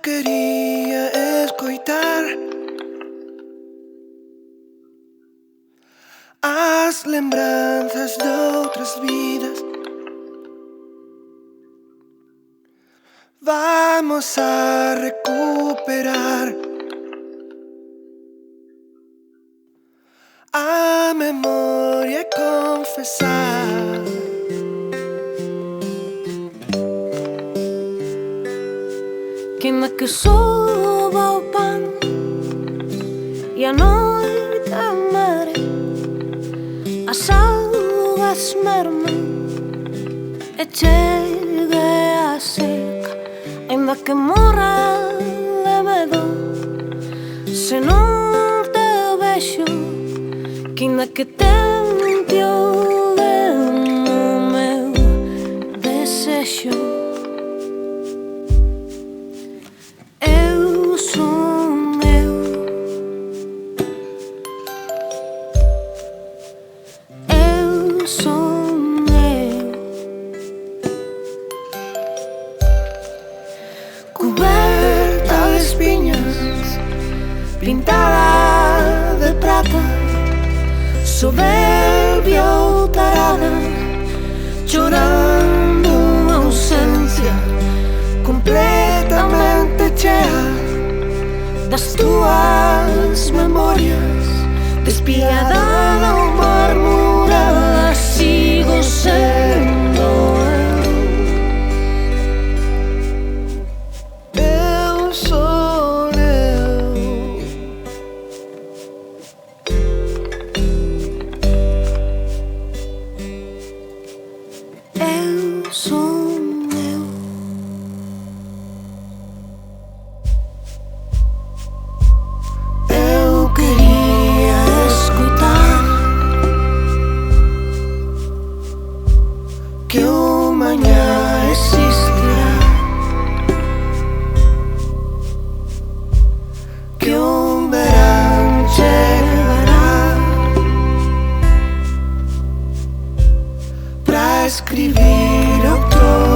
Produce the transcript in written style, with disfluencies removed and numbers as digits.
quería escoitar as lembranzas de outras vidas. Vamos a recuperar a memoria e confesar que ainda que suba o pan e a noite amare, as augas mermen e chegue a seca, ainda que morra de medo se non te vexo, que ainda que tente o meu desexo. coberta de espiñas, pintada de prata, soberbia ou tarada, chorando unha ausencia completamente chea das túas memorias, despiadada ou marmorada, sigo sendo eu sou eu. Eu sou eu. Eu queria escutar que o mañá existirá, que un verán chegará para escribir outro